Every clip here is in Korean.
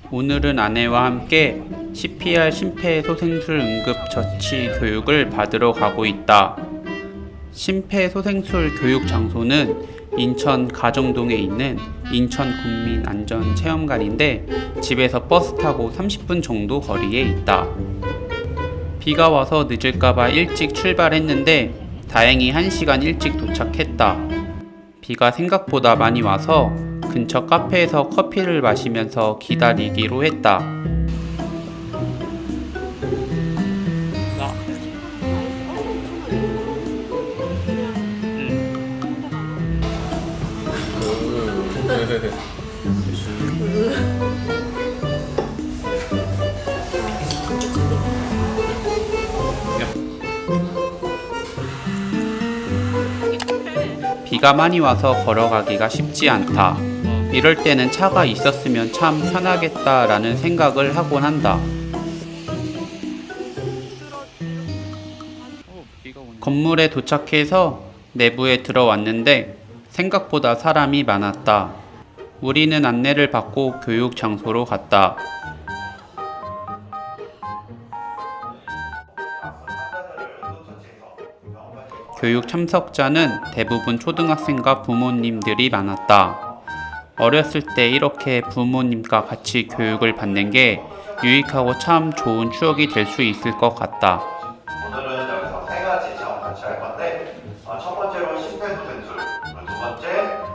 오늘은 아내와 함께 CPR 심폐소생술 응급처치 교육을 받으러 가고 있다. 심폐소생술 교육 장소는 인천 가정동에 있는 인천국민안전체험관인데 집에서 버스 타고 30분 정도 거리에 있다. 비가 와서 늦을까봐 일찍 출발했는데 다행히 1시간 일찍 도착했다. 비가 생각보다 많이 와서 근처 카페에서 커피를 마시면서 기다리기로 했다. 비가 많이 와서 걸어가기가 쉽지 않다. 이럴 때는 차가 있었으면 참 편하겠다라는 생각을 하곤 한다. 건물에 도착해서 내부에 들어왔는데 생각보다 사람이 많았다. 우리는 안내를 받고 교육 장소로 갔다. 교육 참석자는 대부분 초등학생과 부모님들이 많았다. 어렸을 때 이렇게 부모님과 같이 교육을 받는 게 유익하고 참 좋은 추억이 될 수 있을 것 같다. 오늘은 여기서 3가지 체험 같이 할 건데 첫 번째로 심폐소생술, 두 번째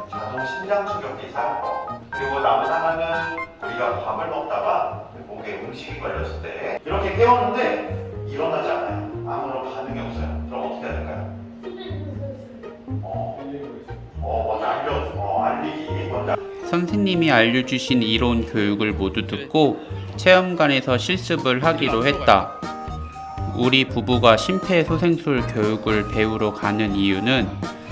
자동 심장 충격기 사용법, 그리고 남은 하나는 우리가 밥을 먹다가 목에 음식이 걸렸을 때 이렇게 깨웠는데 일어나지 않아요. 아무런 반응이 없어요. 그럼 어떻게 해야 될까요? 먼저 알리기 먼저. 선생님이 알려주신 이론 교육을 모두 듣고 체험관에서 실습을 하기로 했다. 우리 부부가 심폐소생술 교육을 배우러 가는 이유는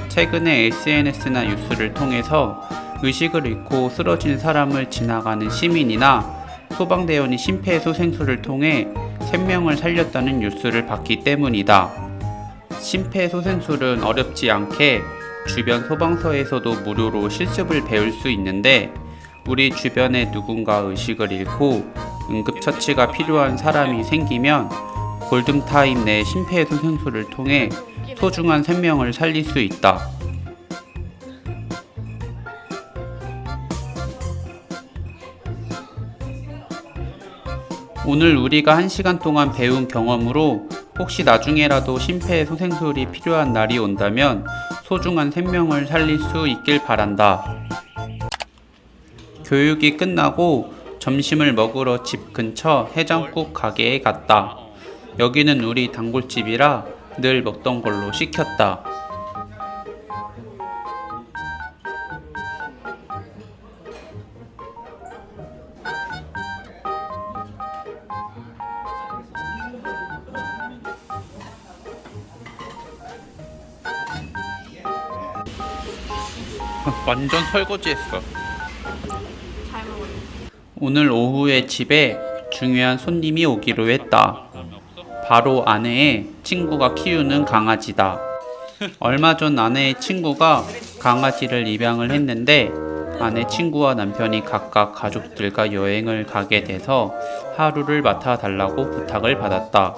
최근에 SNS나 뉴스를 통해서 의식을 잃고 쓰러진 사람을 지나가는 시민이나 소방대원이 심폐소생술을 통해 생명을 살렸다는 뉴스를 봤기 때문이다. 심폐소생술은 어렵지 않게 주변 소방서에서도 무료로 실습을 배울 수 있는데 우리 주변에 누군가 의식을 잃고 응급처치가 필요한 사람이 생기면 골든타임 내 심폐소생술을 통해 소중한 생명을 살릴 수 있다. 오늘 우리가 1시간 동안 배운 경험으로 혹시 나중에라도 심폐소생술이 필요한 날이 온다면 소중한 생명을 살릴 수 있길 바란다. 교육이 끝나고 점심을 먹으러 집 근처 해장국 가게에 갔다. 여기는 우리 단골집이라 늘 먹던 걸로 시켰다. 완전 설거지했어. 오늘 오후에 집에 중요한 손님이 오기로 했다. 바로 아내의 친구가 키우는 강아지다. 얼마 전 아내의 친구가 강아지를 입양을 했는데 아내 친구와 남편이 각각 가족들과 여행을 가게 돼서 하루를 맡아달라고 부탁을 받았다.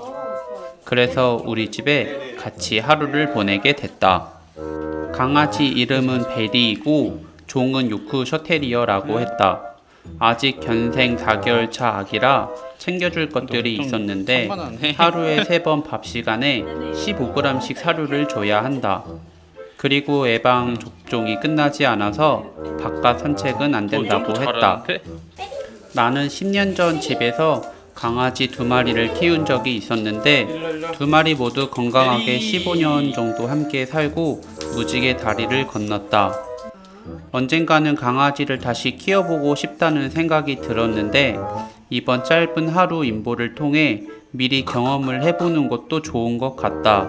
그래서 우리 집에 같이 하루를 보내게 됐다. 강아지 이름은 베리이고 종은 요크 셔테리어라고 했다. 아직 견생 4개월 차 아기라 챙겨줄 것들이 있었는데 하루에 3번 밥 시간에 15g씩 사료를 줘야 한다. 그리고 예방 접종이 끝나지 않아서 바깥 산책은 안 된다고 했다. 나는 10년 전 집에서 강아지 2마리를 키운 적이 있었는데 2마리 모두 건강하게 15년 정도 함께 살고 무지개 다리를 건넜다. 언젠가는 강아지를 다시 키워보고 싶다는 생각이 들었는데 이번 짧은 하루 임보를 통해 미리 경험을 해보는 것도 좋은 것 같다.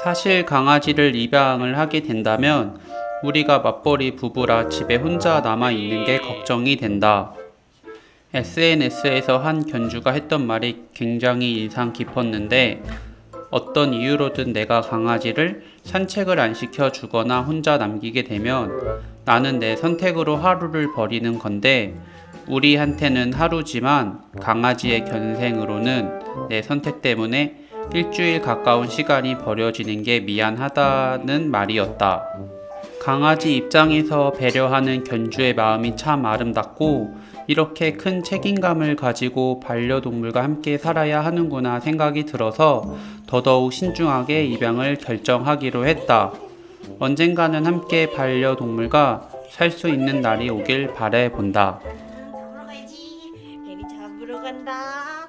사실 강아지를 입양을 하게 된다면 우리가 맞벌이 부부라 집에 혼자 남아있는 게 걱정이 된다. SNS에서 한 견주가 했던 말이 굉장히 인상 깊었는데 어떤 이유로든 내가 강아지를 산책을 안 시켜주거나 혼자 남기게 되면 나는 내 선택으로 하루를 버리는 건데 우리한테는 하루지만 강아지의 견생으로는 내 선택 때문에 일주일 가까운 시간이 버려지는 게 미안하다는 말이었다. 강아지 입장에서 배려하는 견주의 마음이 참 아름답고 이렇게 큰 책임감을 가지고 반려동물과 함께 살아야 하는구나 생각이 들어서 더더욱 신중하게 입양을 결정하기로 했다. 언젠가는 함께 반려동물과 살 수 있는 날이 오길 바라본다. 잡으러 가야지. 베리 잡으러 간다.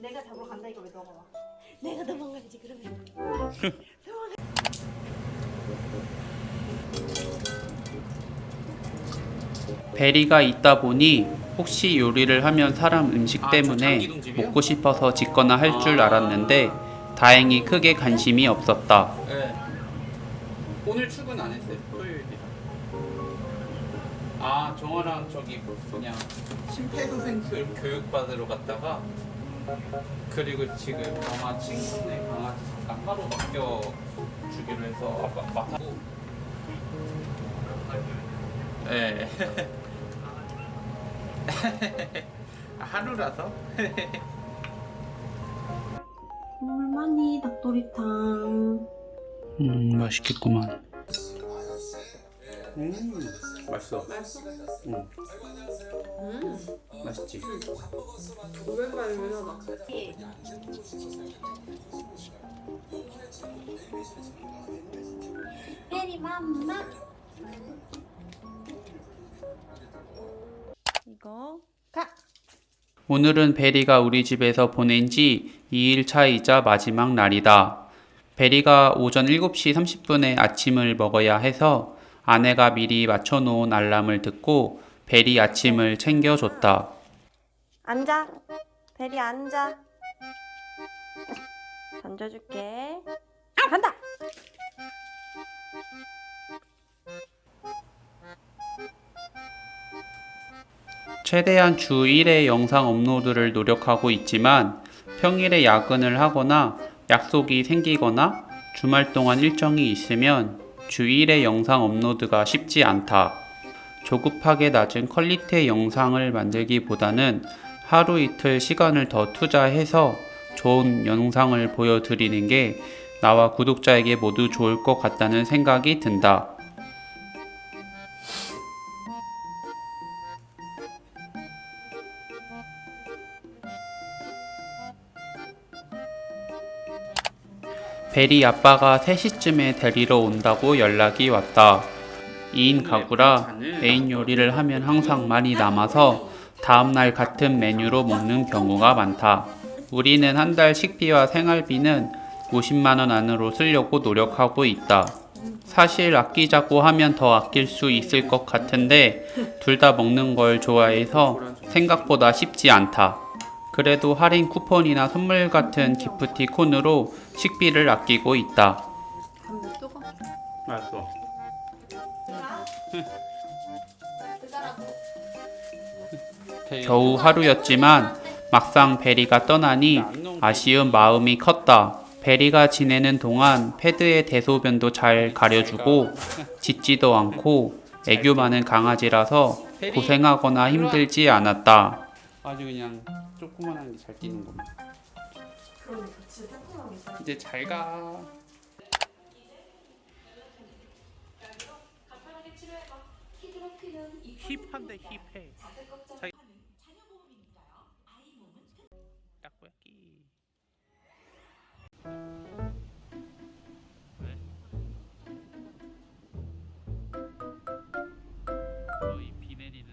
내가 잡으러 간다 이거 왜 너가 와? 내가 도망가야지 그러면. 베리가 있다 보니 혹시 요리를 하면 사람 음식 때문에 먹고 싶어서 짓거나 할 줄 알았는데 다행히 크게 관심이 없었다. 네. 오늘 출근 안 했어요? 토요일이라. 아, 정화랑 저기 그냥 심폐소생술 교육 받으러 갔다가 그리고 지금 아마 친구네 강아지 잠깐 하루 맡겨 주기로 해서 맡고. 네. 하루라서. 물만이 닭도리탕. 맛있겠구만. 맛있어. 맛있지. 오랜만이면 하다. 베리 맘마. 이거 가. 오늘은 베리가 우리 집에서 보낸 지 2일 차이자 마지막 날이다. 베리가 오전 7시 30분에 아침을 먹어야 해서 아내가 미리 맞춰놓은 알람을 듣고 베리 아침을 챙겨줬다. 앉아. 베리 앉아. 던져줄게. 간다. 최대한 주 1회 영상 업로드를 노력하고 있지만 평일에 야근을 하거나 약속이 생기거나 주말 동안 일정이 있으면 주 1회 영상 업로드가 쉽지 않다. 조급하게 낮은 퀄리티의 영상을 만들기보다는 하루 이틀 시간을 더 투자해서 좋은 영상을 보여드리는 게 나와 구독자에게 모두 좋을 것 같다는 생각이 든다. 베리 아빠가 3시쯤에 데리러 온다고 연락이 왔다. 2인 가구라 메인 요리를 하면 항상 많이 남아서 다음날 같은 메뉴로 먹는 경우가 많다. 우리는 한 달 식비와 생활비는 50만원 안으로 쓰려고 노력하고 있다. 사실 아끼자고 하면 더 아낄 수 있을 것 같은데 둘 다 먹는 걸 좋아해서 생각보다 쉽지 않다. 그래도 할인 쿠폰이나 선물 같은 기프티콘으로 식비를 아끼고 있다. 담배 뜨거? 맛있어. 겨우 하루였지만 막상 베리가 떠나니 아쉬운 마음이 컸다. 베리가 지내는 동안 패드의 대소변도 잘 가려주고 짖지도 않고 애교 많은 강아지라서 고생하거나 힘들지 않았다. 아주 그냥 조그만한 게 잘 뛰는구만. 그러니까 진짜 조그맣게 잘. 이제 잘 가. 힙한데 힙해. 딱꼬야끼. 거의 비 내리는.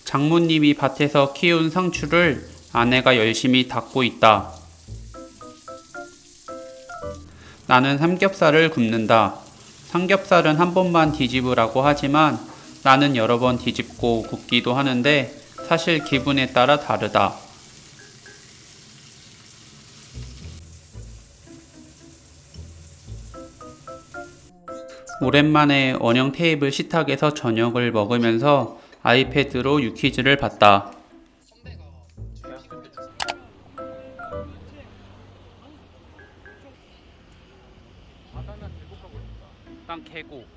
장모님이 밭에서 키운 상추를 아내가 열심히 닦고 있다. 나는 삼겹살을 굽는다. 삼겹살은 한 번만 뒤집으라고 하지만 나는 여러 번 뒤집고 굽기도 하는데 사실 기분에 따라 다르다. 오랜만에 원형 테이블 식탁에서 저녁을 먹으면서 아이패드로 유퀴즈를 봤다. 약간 계곡.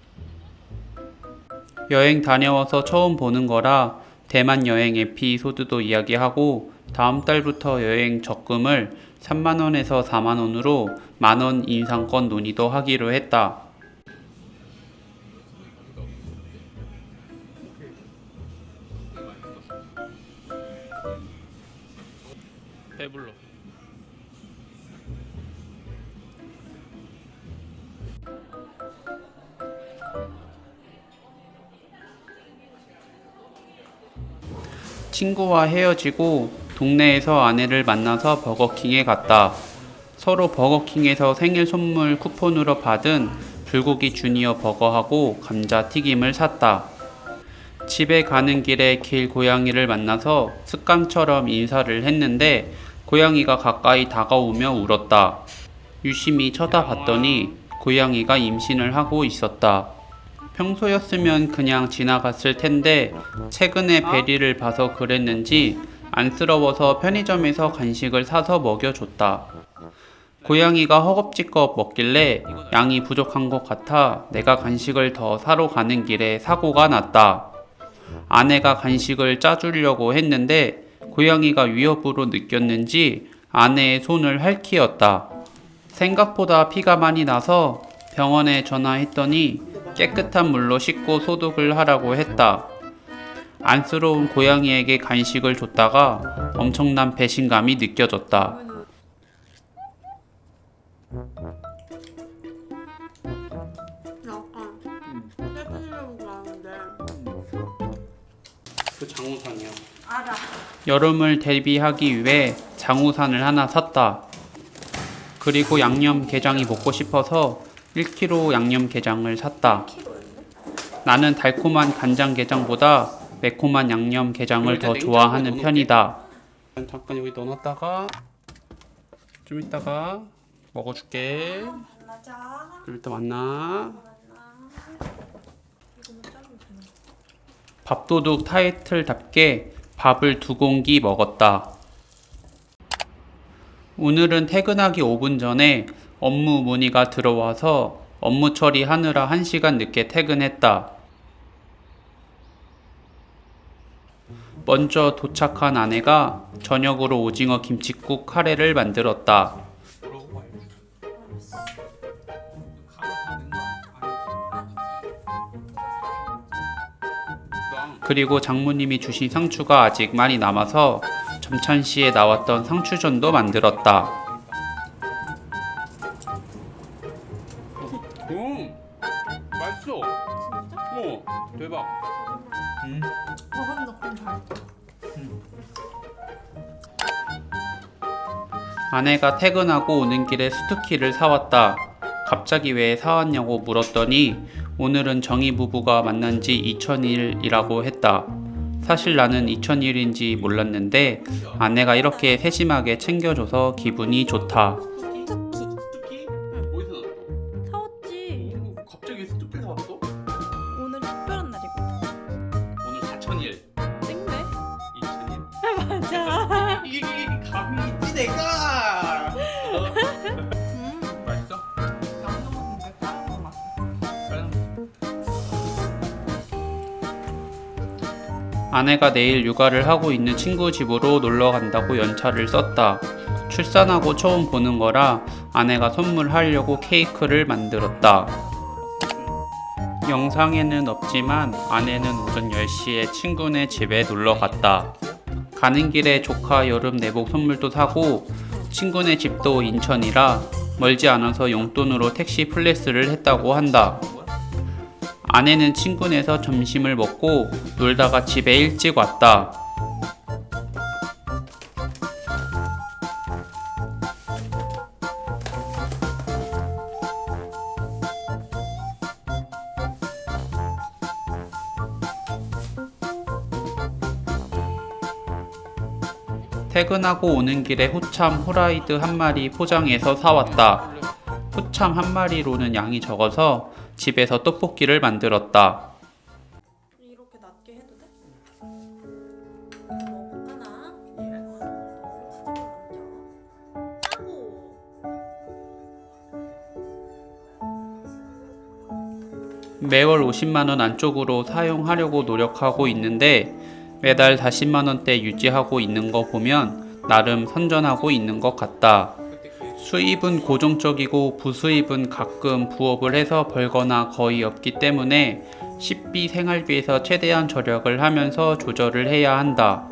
여행 다녀와서 처음 보는 거라 대만 여행 에피소드도 이야기하고 다음 달부터 여행 적금을 3만원에서 4만원으로 만원 인상권 논의도 하기로 했다. 배불러. 친구와 헤어지고 동네에서 아내를 만나서 버거킹에 갔다. 서로 버거킹에서 생일 선물 쿠폰으로 받은 불고기 주니어 버거하고 감자튀김을 샀다. 집에 가는 길에 길 고양이를 만나서 습관처럼 인사를 했는데 고양이가 가까이 다가오며 울었다. 유심히 쳐다봤더니 고양이가 임신을 하고 있었다. 평소였으면 그냥 지나갔을 텐데 최근에 베리를 봐서 그랬는지 안쓰러워서 편의점에서 간식을 사서 먹여줬다. 고양이가 허겁지겁 먹길래 양이 부족한 것 같아 내가 간식을 더 사러 가는 길에 사고가 났다. 아내가 간식을 짜주려고 했는데 고양이가 위협으로 느꼈는지 아내의 손을 핥히었다. 생각보다 피가 많이 나서 병원에 전화했더니 깨끗한 물로 씻고 소독을 하라고 했다. 안쓰러운 고양이에게 간식을 줬다가 엄청난 배신감이 느껴졌다. 약간 세븐일레븐 가는데 그 장우산이요. 알아. 여름을 대비하기 위해 장우산을 하나 샀다. 그리고 양념게장이 먹고 싶어서 1kg 양념게장을 샀다. 나는 달콤한 간장게장보다 매콤한 양념게장을 더 좋아하는 편이다. 잠깐 여기 넣어놨다가 좀 이따가 먹어줄게. 만나자. 좀 이따 만나. 이거는 자르면 되나? 밥도둑 타이틀답게 밥을 2공기 먹었다. 오늘은 퇴근하기 5분 전에 업무 문의가 들어와서 업무 처리하느라 1시간 늦게 퇴근했다. 먼저 도착한 아내가 저녁으로 오징어 김칫국 카레를 만들었다. 그리고 장모님이 주신 상추가 아직 많이 남아서 점찬시에 나왔던 상추전도 만들었다. 맛있어. 진짜? 대박. 먹었는데 그럼 잘. 아내가 퇴근하고 오는 길에 스투키를 사왔다. 갑자기 왜 사왔냐고 물었더니 오늘은 정희 부부가 만난 지 2000일이라고 했다. 사실 나는 2000일인지 몰랐는데 아내가 이렇게 세심하게 챙겨줘서 기분이 좋다. 스투키. 스투키? 어디서 났어? 사왔지. 갑자기 스투키 사왔어? 오늘 특별한 날이고. 오늘 4000일. 땡네. 2000일? 맞아. 이게 감이 있지 내가. 맛있어? 아내가 내일 육아를 하고 있는 친구 집으로 놀러 간다고 연차를 썼다. 출산하고 처음 보는 거라 아내가 선물하려고 케이크를 만들었다. 영상에는 없지만 아내는 오전 10시에 친구네 집에 놀러 갔다. 가는 길에 조카 여름 내복 선물도 사고 친구네 집도 인천이라 멀지 않아서 용돈으로 택시 플래스를 했다고 한다. 아내는 친구네에서 점심을 먹고 놀다가 집에 일찍 왔다. 퇴근하고 오는 길에 호참 후라이드 한 마리 포장해서 사왔다. 호참 한 마리로는 양이 적어서 집에서 떡볶이를 만들었다. 이렇게 낮게 해도 돼? 먹었잖아. 짜고. 매월 50만원 안쪽으로 사용하려고 노력하고 있는데 매달 40만원대 유지하고 있는 거 보면 나름 선전하고 있는 것 같다. 수입은 고정적이고 부수입은 가끔 부업을 해서 벌거나 거의 없기 때문에 식비 생활비에서 최대한 절약을 하면서 조절을 해야 한다.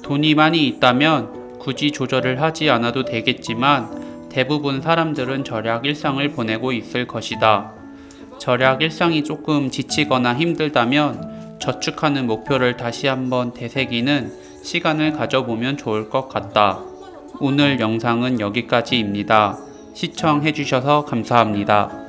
돈이 많이 있다면 굳이 조절을 하지 않아도 되겠지만 대부분 사람들은 절약 일상을 보내고 있을 것이다. 절약 일상이 조금 지치거나 힘들다면 저축하는 목표를 다시 한번 되새기는 시간을 가져보면 좋을 것 같다. 오늘 영상은 여기까지입니다. 시청해주셔서 감사합니다.